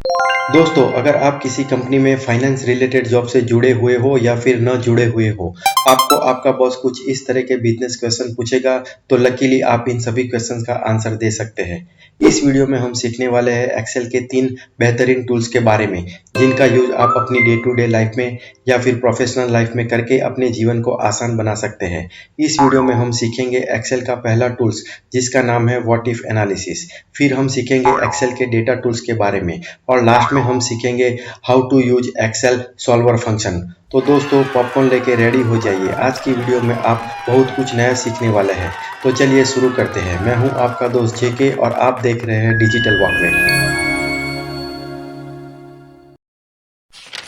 दोस्तों, अगर आप किसी कंपनी में फाइनेंस रिलेटेड जॉब से जुड़े हुए हो या फिर न जुड़े हुए हो, आपको आपका बॉस कुछ इस तरह के बिजनेस क्वेश्चन पूछेगा, तो लकीली आप इन सभी क्वेश्चंस का आंसर दे सकते हैं। इस वीडियो में हम सीखने वाले हैं एक्सेल के 3 बेहतरीन टूल्स के बारे में, जिनका यूज आप अपनी डे टू डे लाइफ में या फिर प्रोफेशनल लाइफ में करके अपने जीवन को आसान बना सकते हैं। इस वीडियो में हम सीखेंगे एक्सेल का पहला टूल्स, जिसका नाम है व्हाट इफ एनालिसिस। फिर हम सीखेंगे एक्सेल के डेटा टूल्स के बारे में, और लास्ट में हम सीखेंगे how to use Excel solver function. तो दोस्तों, पॉपकॉर्न लेके रेडी हो जाइए। आज की वीडियो में आप बहुत कुछ नया सीखने वाले हैं। तो चलिए शुरू करते हैं। मैं हूं आपका दोस्त जेके और आप देख रहे हैं डिजिटल वॉकवे।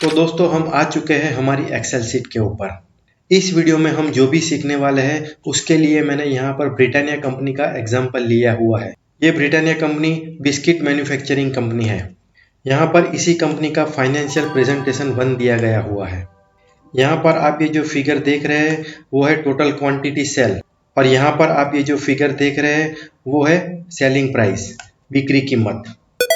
तो दोस्तों, हम आ चुके हैं हमारी एक्सेल शीट के ऊपर। इस वीडियो में हम जो भी सीखने वाले हैं उसके लिए मैंने यहाँ पर ब्रिटानिया कंपनी का एग्जाम्पल लिया हुआ है। ये Britannia company biscuit manufacturing company है। यहाँ पर इसी कंपनी का फाइनेंशियल प्रेजेंटेशन बन दिया गया हुआ है। यहाँ पर आप ये जो फिगर देख रहे हैं वो है टोटल क्वांटिटी सेल, और यहाँ पर आप ये जो फिगर देख रहे हैं वो है सेलिंग प्राइस, बिक्री कीमत।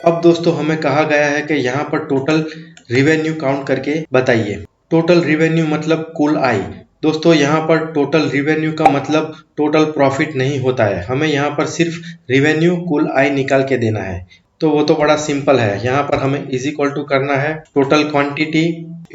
अब दोस्तों, हमें कहा गया है कि यहाँ पर टोटल रिवेन्यू काउंट करके बताइए। टोटल रिवेन्यू मतलब कुल आय। दोस्तों, यहाँ पर टोटल रिवेन्यू का मतलब टोटल प्रॉफिट नहीं होता है। हमें यहाँ पर सिर्फ रिवेन्यू कुल आय निकाल के देना है। तो वो तो बड़ा सिंपल है। यहाँ पर हमें इज इक्वल टू करना है total quantity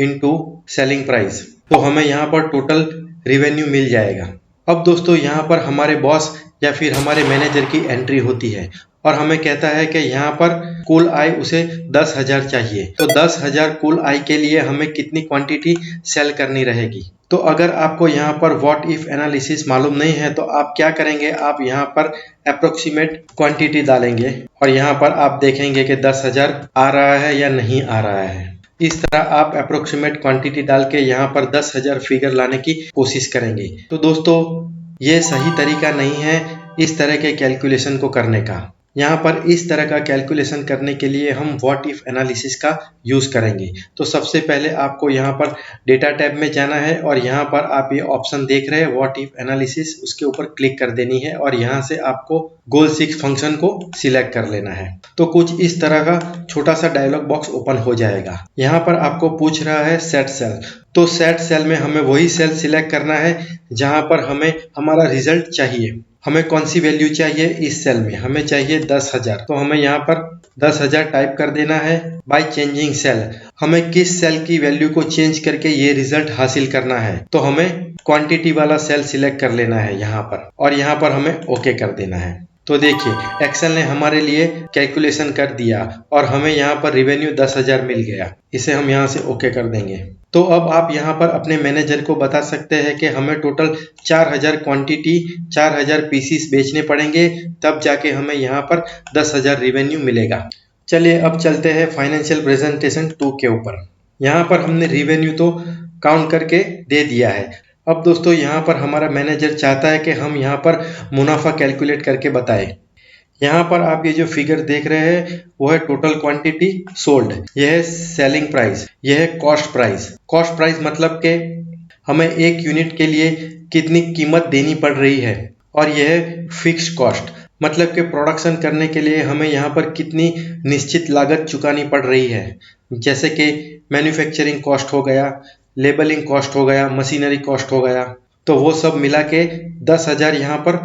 into selling price. तो हमें यहाँ पर टोटल रिवेन्यू मिल जाएगा। अब दोस्तों, यहाँ पर हमारे बॉस या फिर हमारे मैनेजर की एंट्री होती है और हमें कहता है कि यहाँ पर कुल आय उसे 10,000 चाहिए। तो 10,000 कुल आय के लिए हमें कितनी क्वांटिटी सेल करनी रहेगी। तो अगर आपको यहाँ पर व्हाट इफ एनालिसिस मालूम नहीं है तो आप क्या करेंगे, आप यहाँ पर अप्रोक्सीमेट क्वांटिटी डालेंगे और यहाँ पर आप देखेंगे कि 10,000 आ रहा है या नहीं आ रहा है। इस तरह आप अप्रोक्सीमेट क्वांटिटी डाल के यहाँ पर 10,000 फिगर लाने की कोशिश करेंगे। तो दोस्तों, ये सही तरीका नहीं है इस तरह के कैलकुलेशन को करने का। यहाँ पर इस तरह का कैलकुलेशन करने के लिए हम व्हाट इफ एनालिसिस का यूज करेंगे। तो सबसे पहले आपको यहाँ पर डेटा टैब में जाना है और यहाँ पर आप ये ऑप्शन देख रहे हैं व्हाट इफ एनालिसिस, उसके ऊपर क्लिक कर देनी है और यहाँ से आपको गोल 6 फंक्शन को सिलेक्ट कर लेना है। तो कुछ इस तरह का छोटा सा डायलॉग बॉक्स ओपन हो जाएगा। यहाँ पर आपको पूछ रहा है सेट सेल। तो सेट सेल में हमें वही सेल सिलेक्ट करना है जहाँ पर हमें हमारा रिजल्ट चाहिए। हमें कौन सी वैल्यू चाहिए इस सेल में, हमें चाहिए 10,000। तो हमें यहाँ पर 10,000 टाइप कर देना है। बाय चेंजिंग सेल, हमें किस सेल की वैल्यू को चेंज करके ये रिजल्ट हासिल करना है। तो हमें क्वांटिटी वाला सेल सिलेक्ट कर लेना है यहाँ पर, और यहाँ पर हमें ओके कर देना है। तो देखिए, एक्सेल ने हमारे लिए कैलकुलेशन कर दिया और हमें यहाँ पर रिवेन्यू 10,000 मिल गया। इसे हम यहाँ से ओके कर देंगे। तो अब आप यहाँ पर अपने मैनेजर को बता सकते हैं कि हमें टोटल 4,000 क्वांटिटी 4,000 पीसीस बेचने पड़ेंगे, तब जाके हमें यहाँ पर 10,000 रिवेन्यू मिलेगा। चलिए अब चलते हैं फाइनेंशियल प्रेजेंटेशन 2 के ऊपर। यहाँ पर हमने रिवेन्यू तो काउंट करके दे दिया है। अब दोस्तों, यहाँ पर हमारा मैनेजर चाहता है कि हम यहाँ पर मुनाफा कैलकुलेट करके बताएं। यहाँ पर आप ये जो फिगर देख रहे हैं वो है टोटल क्वांटिटी सोल्ड, यह है सेलिंग प्राइस, यह है कॉस्ट प्राइस। कॉस्ट प्राइस मतलब कि हमें एक यूनिट के लिए कितनी कीमत देनी पड़ रही है, और यह है फिक्स्ड कॉस्ट मतलब कि प्रोडक्शन करने के लिए हमें यहाँ पर कितनी निश्चित लागत चुकानी पड़ रही है। जैसे कि मैन्युफैक्चरिंग कॉस्ट हो गया, लेबलिंग कॉस्ट हो गया, मशीनरी कॉस्ट हो गया। तो वो सब मिला के 10,000 यहाँ पर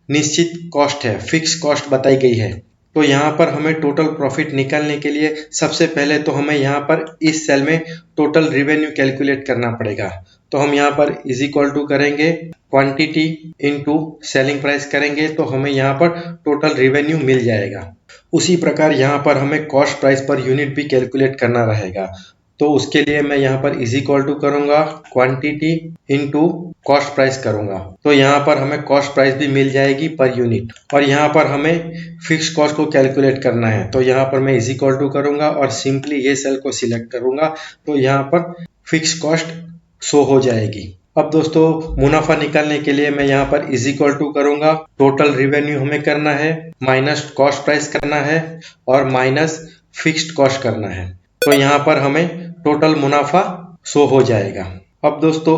निश्चित कॉस्ट है, फिक्स कॉस्ट बताई गई है। तो यहाँ पर हमें टोटल प्रॉफिट निकालने के लिए सबसे पहले तो हमें यहाँ पर इस सेल में टोटल रिवेन्यू कैलकुलेट करना पड़ेगा। तो हम यहाँ पर इज इक्वल टू करेंगे क्वांटिटी इनटू सेलिंग प्राइस करेंगे, तो हमें यहाँ पर टोटल रिवेन्यू मिल जाएगा। उसी प्रकार यहाँ पर हमें कॉस्ट प्राइस पर यूनिट भी कैलकुलेट करना रहेगा। तो उसके लिए मैं यहाँ पर इज इक्वल टू करूंगा क्वांटिटी इनटू कॉस्ट प्राइस करूंगा। तो यहाँ पर हमें कॉस्ट प्राइस भी मिल जाएगी पर यूनिट, और यहाँ पर हमें फिक्स कॉस्ट को कैलकुलेट करना है। तो यहाँ पर मैं इज इक्वल टू करूंगा और सिंपली ये सेल को सिलेक्ट करूंगा, तो यहाँ पर फिक्स कॉस्ट शो हो जाएगी। अब दोस्तों, मुनाफा निकालने के लिए मैं यहाँ पर इज इक्वल टू करूंगा टोटल रिवेन्यू हमें करना है, माइनस कॉस्ट प्राइस करना है और माइनस फिक्स्ड कॉस्ट करना है। तो यहाँ पर हमें टोटल मुनाफा शो हो जाएगा। अब दोस्तों,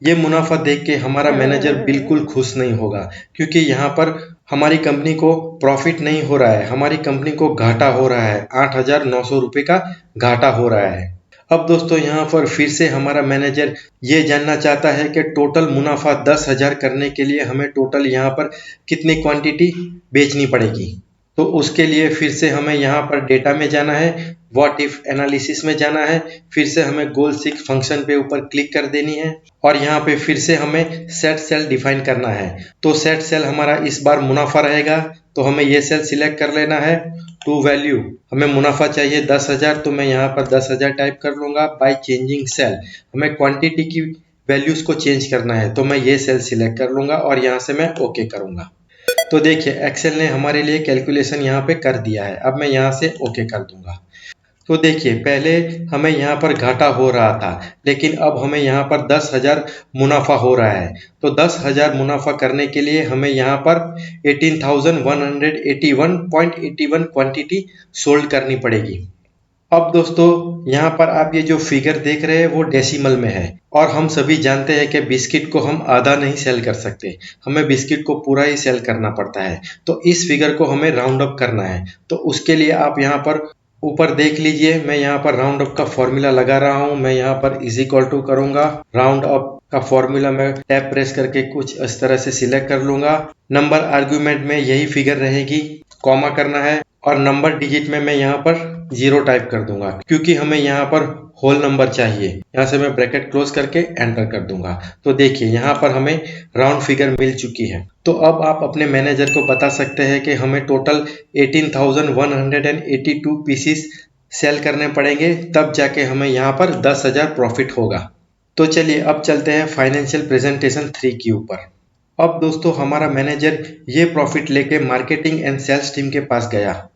ये मुनाफा देख के हमारा मैनेजर बिल्कुल खुश नहीं होगा, क्योंकि यहाँ पर हमारी कंपनी को प्रॉफिट नहीं हो रहा है, हमारी कंपनी को घाटा हो रहा है, 8,900 रुपये का घाटा हो रहा है। अब दोस्तों यहाँ पर फिर से हमारा मैनेजर ये जानना चाहता है कि टोटल मुनाफा 10,000 करने के लिए हमें टोटल यहाँ पर कितनी क्वांटिटी बेचनी पड़ेगी। तो उसके लिए फिर से हमें यहाँ पर डेटा में जाना है, व्हाट इफ एनालिसिस में जाना है, फिर से हमें गोल सीक फंक्शन पे ऊपर क्लिक कर देनी है और यहाँ पे फिर से हमें सेट सेल डिफाइन करना है। तो सेट सेल हमारा इस बार मुनाफा रहेगा, तो हमें ये सेल सिलेक्ट कर लेना है। टू वैल्यू हमें मुनाफा चाहिए 10,000, तो मैं यहाँ पर 10,000 टाइप कर लूंगा। बाय चेंजिंग सेल हमें क्वांटिटी की वैल्यूज को चेंज करना है, तो मैं ये सेल सिलेक्ट कर लूंगा और यहाँ से मैं ओके करूंगा। तो देखिए एक्सेल ने हमारे लिए कैलकुलेशन यहाँ पे कर दिया है। अब मैं यहाँ से ओके कर दूंगा। तो देखिए पहले हमें यहाँ पर घाटा हो रहा था, लेकिन अब हमें यहाँ पर 10,000 मुनाफा हो रहा है। तो 10,000 मुनाफा करने के लिए हमें यहाँ पर 18,181.81 क्वांटिटी सोल्ड करनी पड़ेगी। अब दोस्तों यहाँ पर आप ये जो फिगर देख रहे हैं वो डेसिमल में है, और हम सभी जानते हैं कि बिस्किट को हम आधा नहीं सेल कर सकते, हमें बिस्किट को पूरा ही सेल करना पड़ता है। तो इस फिगर को हमें राउंड अप करना है। तो उसके लिए आप यहाँ पर ऊपर देख लीजिए, मैं यहाँ पर राउंड अप का फॉर्मूला लगा रहा हूँ। मैं यहाँ पर इज इक्वल टू करूंगा, राउंड अप का फॉर्मूला मैं टैब प्रेस करके कुछ इस तरह से सिलेक्ट कर लूंगा। नंबर आर्ग्यूमेंट में यही फिगर रहेगी, कॉमा करना है, और नंबर डिजिट में मैं यहाँ पर 0 टाइप कर दूंगा, क्योंकि हमें यहाँ पर होल नंबर चाहिए। यहाँ से मैं ब्रैकेट क्लोज करके एंटर कर दूंगा। तो देखिए यहाँ पर हमें राउंड फिगर मिल चुकी है। तो अब आप अपने मैनेजर को बता सकते हैं कि हमें टोटल 18,182 पीसीस सेल करने पड़ेंगे, तब जाके हमें यहाँ पर 10,000 प्रॉफिट होगा। तो चलिए अब चलते हैं फाइनेंशियल प्रेजेंटेशन 3 के ऊपर। अब दोस्तों हमारा मैनेजर ये प्रॉफिट लेके मार्केटिंग एंड सेल्स टीम के पास गया।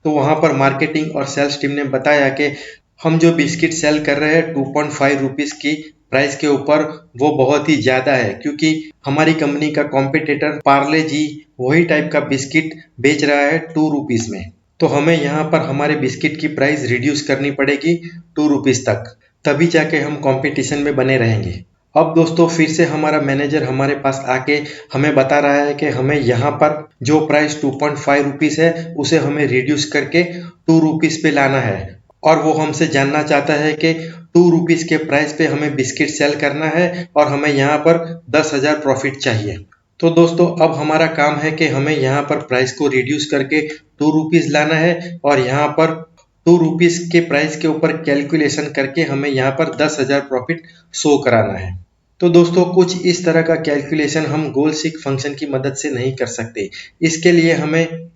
तो वहां पर मार्केटिंग और सेल्स टीम ने बताया कि हम जो बिस्किट सेल कर रहे हैं 2.5 रुपीज़ की प्राइस के ऊपर, वो बहुत ही ज़्यादा है, क्योंकि हमारी कंपनी का कॉम्पिटिटर पार्ले जी वही टाइप का बिस्किट बेच रहा है 2 रुपीज़ में। तो हमें यहाँ पर हमारे बिस्किट की प्राइस रिड्यूस करनी पड़ेगी 2 रुपीज़ तक, तभी जाके हम कंपटीशन में बने रहेंगे। अब दोस्तों फिर से हमारा मैनेजर हमारे पास आके हमें बता रहा है कि हमें यहाँ पर जो प्राइस 2.5 रुपीज़ है उसे हमें रिड्यूस करके 2 रुपीज़ पे लाना है, और वो हमसे जानना चाहता है कि 2 रुपीज़ के प्राइस पे हमें बिस्किट सेल करना है और हमें यहाँ पर 10,000 प्रॉफिट चाहिए। तो दोस्तों अब हमारा काम है कि हमें यहाँ पर प्राइस को रिड्यूस करके 2 रुपीज़ लाना है, और यहाँ पर 2 रुपीज़ के प्राइस के ऊपर कैलकुलेशन करके हमें यहाँ पर 10,000 प्रॉफिट शो कराना है। तो दोस्तों कुछ इस तरह का कैलकुलेशन हम गोल सीक फंक्शन की मदद से नहीं कर सकते। इसके लिए हमें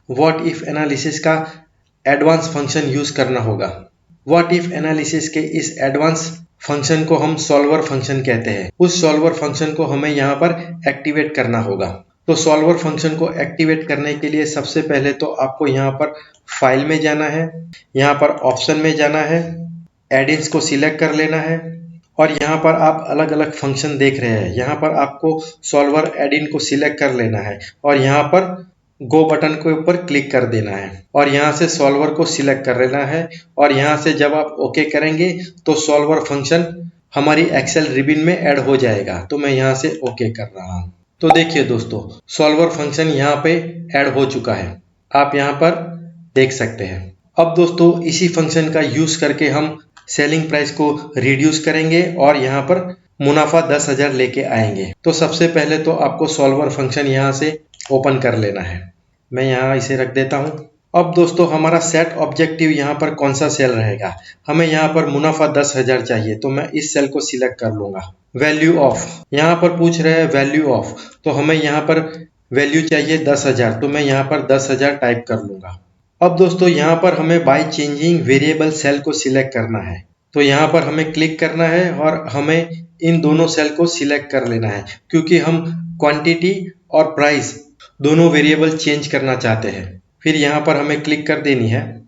व्हाट इफ एनालिसिस का एडवांस फंक्शन यूज करना होगा। व्हाट इफ एनालिसिस के इस एडवांस फंक्शन को हम सॉल्वर फंक्शन कहते हैं। उस सॉल्वर फंक्शन को हमें यहाँ पर एक्टिवेट करना होगा। तो सॉल्वर फंक्शन को एक्टिवेट करने के लिए सबसे पहले तो आपको यहाँ पर फाइल में जाना है, यहाँ पर ऑप्शन में जाना है, एडिंस को सिलेक्ट कर लेना है, और यहाँ पर आप अलग अलग फंक्शन देख रहे हैं। यहाँ पर आपको सॉल्वर एडिन को सिलेक्ट कर लेना है और यहाँ पर गो बटन के ऊपर क्लिक कर देना है, और यहाँ से सॉल्वर को सिलेक्ट कर लेना है, और यहाँ से जब आप ओके करेंगे तो सॉल्वर फंक्शन हमारी एक्सेल रिबन में ऐड हो जाएगा। तो मैं यहाँ से ओके कर रहा हूँ। तो देखिए दोस्तों सॉल्वर फंक्शन यहाँ पे ऐड हो चुका है, आप यहाँ पर देख सकते हैं। अब दोस्तों इसी फंक्शन का यूज करके हम सेलिंग प्राइस को रिड्यूस करेंगे और यहाँ पर मुनाफा 10,000 लेके आएंगे। तो सबसे पहले तो आपको सॉल्वर फंक्शन यहाँ से ओपन कर लेना है। मैं यहाँ इसे रख देता हूँ। अब दोस्तों हमारा सेट ऑब्जेक्टिव यहाँ पर कौन सा सेल रहेगा, हमें यहाँ पर मुनाफा 10,000 चाहिए, तो मैं इस सेल को सिलेक्ट कर लूंगा। वैल्यू ऑफ यहाँ पर पूछ रहे हैं वैल्यू ऑफ, तो हमें यहाँ पर वैल्यू चाहिए 10,000, तो मैं यहाँ पर 10,000 टाइप कर लूंगा। अब दोस्तों यहाँ पर हमें बाय चेंजिंग वेरिएबल सेल को सिलेक्ट करना है। तो यहाँ पर हमें क्लिक करना है और हमें इन दोनों सेल को सिलेक्ट कर लेना है, क्योंकि हम क्वांटिटी और प्राइस दोनों वेरिएबल चेंज करना चाहते हैं। फिर यहाँ पर हमें क्लिक कर देनी है।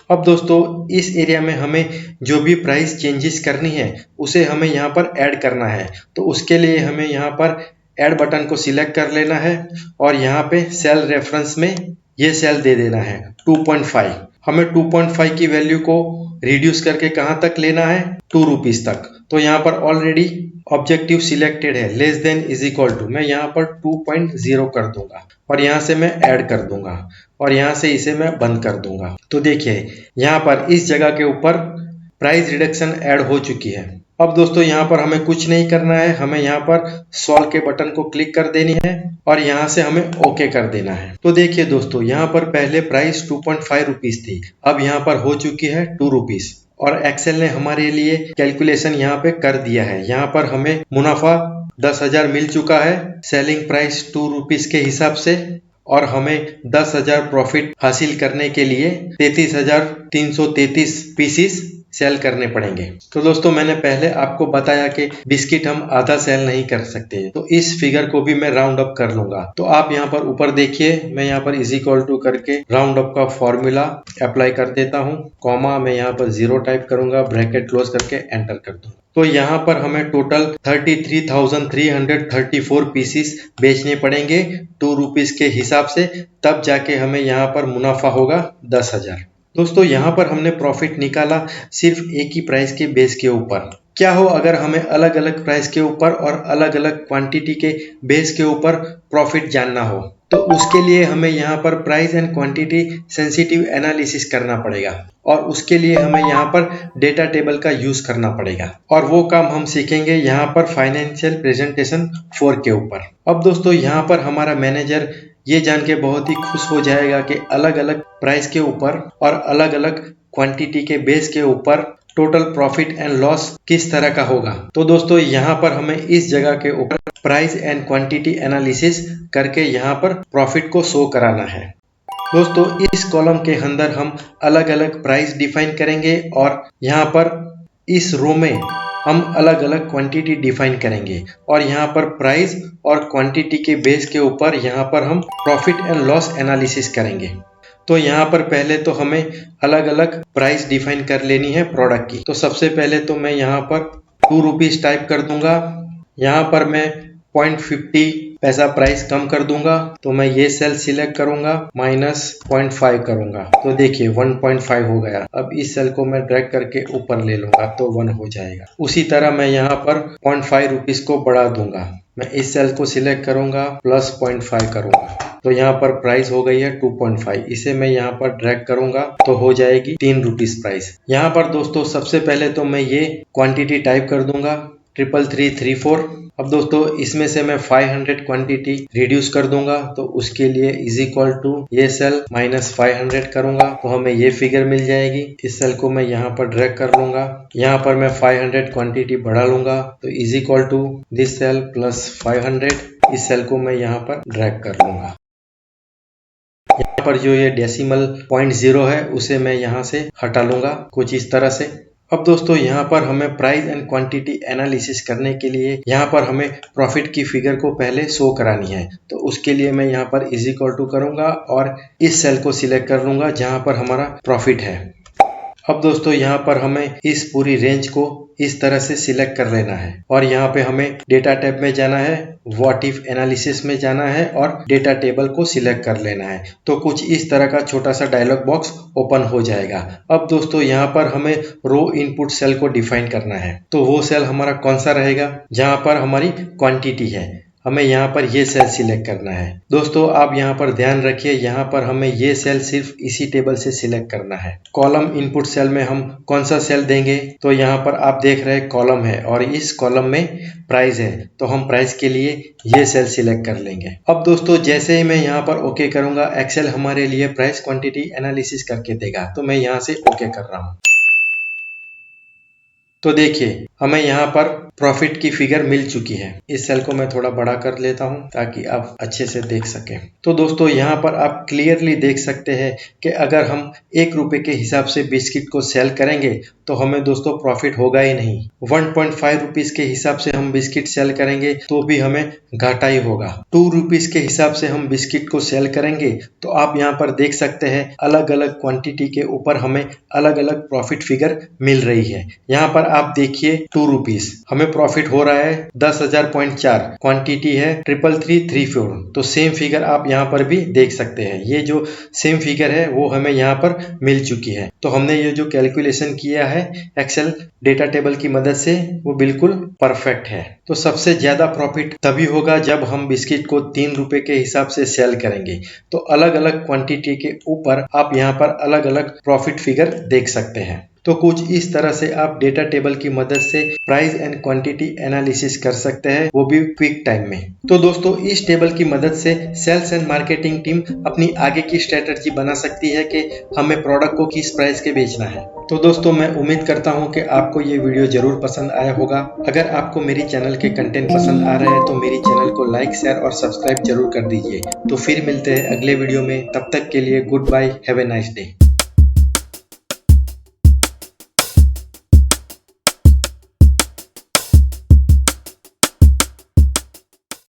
अब दोस्तों इस एरिया में हमें जो भी प्राइस चेंजेस करनी है उसे हमें यहाँ पर ऐड करना है। तो उसके लिए हमें यहाँ पर ऐड बटन को सिलेक्ट कर लेना है और यहाँ पे सेल रेफरेंस में ये सेल दे देना है 2.5। हमें 2.5 की वैल्यू को रिड्यूस करके कहाँ तक लेना है, 2 रुपीज़ तक। तो यहाँ पर ऑलरेडी ऑब्जेक्टिव सिलेक्टेड है, less than is equal to, मैं यहाँ पर 2.0 कर दूंगा और यहाँ से मैं ऐड कर दूंगा और यहाँ से इसे मैं बंद कर दूंगा। तो देखिए यहाँ पर इस जगह के ऊपर प्राइस रिडक्शन ऐड हो चुकी है। अब दोस्तों यहाँ पर हमें कुछ नहीं करना है, हमें यहाँ पर सॉल्व के बटन को क्लिक कर देनी है और यहाँ से हमें ओके कर देना है। तो देखिए दोस्तों यहाँ पर पहले प्राइस 2.5 रुपीज थी, अब यहाँ पर हो चुकी है 2 रुपीज और एक्सेल ने हमारे लिए कैलकुलेशन यहाँ पे कर दिया है। यहाँ पर हमें मुनाफा 10,000 मिल चुका है सेलिंग प्राइस 2 रुपीज के हिसाब से और हमें 10,000 प्रॉफिट हासिल करने के लिए 33,333 पीसीस सेल करने पड़ेंगे। तो दोस्तों मैंने पहले आपको बताया कि बिस्किट हम आधा सेल नहीं कर सकते, तो इस फिगर को भी मैं राउंड अप कर लूंगा। तो आप यहाँ पर ऊपर देखिए, मैं यहाँ पर इज इक्वल टू करके राउंड अप का फॉर्मूला अप्लाई कर देता हूँ, कॉमा मैं यहाँ पर 0 टाइप करूंगा, ब्रैकेट क्लोज करके एंटर कर दूंगा। तो यहाँ पर हमें टोटल 33,334 पीसीस बेचने पड़ेंगे 2 रुपीज के हिसाब से, तब जाके हमें यहाँ पर मुनाफा होगा 10,000। दोस्तों यहाँ पर हमने प्रॉफिट निकाला सिर्फ एक ही प्राइस के बेस के ऊपर। क्या हो अगर हमें अलग अलग प्राइस के ऊपर और अलग अलग क्वांटिटी के बेस के ऊपर प्रॉफिट जानना हो, तो उसके लिए हमें यहाँ पर price and quantity sensitive analysis करना पड़ेगा और उसके लिए हमें यहाँ पर डेटा टेबल का यूज करना पड़ेगा और वो काम हम सीखेंगे यहाँ पर फाइनेंशियल प्रेजेंटेशन 4 के ऊपर। अब दोस्तों यहाँ पर हमारा मैनेजर ये जान के बहुत ही खुश हो जाएगा कि अलग अलग प्राइस के ऊपर और अलग अलग क्वांटिटी के बेस के ऊपर टोटल प्रॉफिट एंड लॉस किस तरह का होगा। तो दोस्तों यहाँ पर हमें इस जगह के ऊपर प्राइस एंड क्वांटिटी एनालिसिस करके यहाँ पर प्रॉफिट को शो कराना है। दोस्तों इस कॉलम के अंदर हम अलग अलग प्राइस डिफाइन करेंगे और यहाँ पर इस रो में हम अलग अलग क्वांटिटी डिफाइन करेंगे और यहाँ पर प्राइस और क्वांटिटी के बेस के ऊपर यहाँ पर हम प्रॉफिट एंड लॉस एनालिसिस करेंगे। तो यहाँ पर पहले तो हमें अलग अलग प्राइस डिफाइन कर लेनी है प्रोडक्ट की। तो सबसे पहले तो मैं यहाँ पर 2 रुपीज टाइप कर दूंगा, यहाँ पर मैं 0.50 पैसा प्राइस कम कर दूंगा, तो मैं ये सेल सिलेक्ट करूंगा, -0.5 करूंगा, तो देखिए 1.5 हो गया। अब इस सेल को मैं ड्रैग करके ऊपर ले लूंगा तो 1 हो जाएगा। उसी तरह मैं यहाँ पर 0.5 रुपीज को बढ़ा दूंगा, मैं इस सेल को सिलेक्ट करूंगा, +0.5 करूंगा, तो यहाँ पर प्राइस हो गई है 2.5। इसे मैं यहाँ पर ड्रैग करूंगा तो हो जाएगी 3 रुपीज प्राइस। यहाँ पर दोस्तों सबसे पहले तो मैं ये क्वांटिटी टाइप कर दूंगा 33334। अब दोस्तों इसमें से मैं 500 क्वांटिटी रिड्यूस कर दूंगा, तो उसके लिए इज इक्वल टू ये सेल -500 करूंगा तो हमें ये फिगर मिल जाएगी। इस सेल को मैं यहाँ पर ड्रैग कर लूंगा, यहाँ पर मैं 500 क्वांटिटी बढ़ा लूंगा, तो is equal to this cell +500। इस सेल को मैं यहाँ पर ड्रैग कर लूंगा। यहाँ पर जो ये डेसिमल 0.0 है उसे मैं यहाँ से हटा लूंगा कुछ इस तरह से। अब दोस्तों यहाँ पर हमें प्राइस एंड क्वांटिटी एनालिसिस करने के लिए यहाँ पर हमें प्रॉफिट की फिगर को पहले शो करानी है, तो उसके लिए मैं यहाँ पर इज इक्वल टू करूंगा और इस सेल को सिलेक्ट कर लूंगा जहाँ पर हमारा प्रॉफिट है। अब दोस्तों यहाँ पर हमें इस पूरी रेंज को इस तरह से सिलेक्ट कर लेना है और यहाँ पे हमें डेटा टैब में जाना है, व्हाट इफ एनालिसिस में जाना है और डेटा टेबल को सिलेक्ट कर लेना है। तो कुछ इस तरह का छोटा सा डायलॉग बॉक्स ओपन हो जाएगा। अब दोस्तों यहाँ पर हमें रो इनपुट सेल को डिफाइन करना है, तो वो सेल हमारा कौन सा रहेगा, जहाँ पर हमारी क्वांटिटी है, हमें यहाँ पर ये सेल सिलेक्ट करना है। दोस्तों आप यहाँ पर ध्यान रखिए, यहाँ पर हमें ये सेल सिर्फ इसी टेबल से सिलेक्ट करना है। कॉलम इनपुट सेल में हम कौन सा सेल देंगे, तो यहाँ पर आप देख रहे हैं कॉलम है और इस कॉलम में प्राइस है, तो हम प्राइस के लिए ये सेल सिलेक्ट कर लेंगे। अब दोस्तों जैसे ही मैं यहाँ पर ओके करूंगा, एक्सेल हमारे लिए प्राइस क्वांटिटी एनालिसिस करके देगा, तो मैं यहाँ से ओके कर रहा हूँ। तो देखिए हमें यहाँ पर प्रॉफिट की फिगर मिल चुकी है। इस सेल को मैं थोड़ा बड़ा कर लेता हूँ ताकि आप अच्छे से देख सकें। तो दोस्तों यहाँ पर आप क्लियरली देख सकते हैं कि अगर हम 1 रुपए के हिसाब से बिस्किट को सेल करेंगे तो हमें दोस्तों प्रॉफिट होगा ही नहीं। 1.5 रुपीज के हिसाब से हम बिस्किट सेल करेंगे तो भी हमें घाटा ही होगा। 2 रुपीज के हिसाब से हम बिस्किट को सेल करेंगे तो आप यहाँ पर देख सकते हैं अलग अलग क्वांटिटी के ऊपर हमें अलग अलग प्रॉफिट फिगर मिल रही है। यहाँ पर आप देखिए 2 रुपीज, हमें हमें प्रॉफिट हो रहा है 10,000.4, क्वांटिटी है 33334। तो सेम फिगर आप यहाँ पर भी देख सकते हैं। ये जो सेम फिगर है वो हमें यहाँ पर मिल चुकी है। तो हमने ये जो कैलकुलेशन किया है एक्सेल डेटा टेबल की मदद से वो बिल्कुल परफेक्ट है। तो सबसे ज्यादा प्रॉफिट तभी होगा जब हम बिस्किट को 3 रुपए के हिसाब से सेल करेंगे। तो अलग अलग क्वांटिटी के ऊपर आप यहाँ पर अलग अलग प्रॉफिट फिगर देख सकते हैं। तो कुछ इस तरह से आप डेटा टेबल की मदद से प्राइस एंड क्वांटिटी एनालिसिस कर सकते हैं, वो भी क्विक टाइम में। तो दोस्तों इस टेबल की मदद से सेल्स एंड मार्केटिंग टीम अपनी आगे की स्ट्रेटजी बना सकती है कि हमें प्रोडक्ट को किस प्राइस के बेचना है। तो दोस्तों मैं उम्मीद करता हूं कि आपको ये वीडियो जरूर पसंद आया होगा। अगर आपको मेरी चैनल के कंटेंट पसंद आ रहे हैं तो मेरी चैनल को लाइक, शेयर और सब्सक्राइब जरूर कर दीजिए। तो फिर मिलते हैं अगले वीडियो में, तब तक के लिए good bye, have a nice day.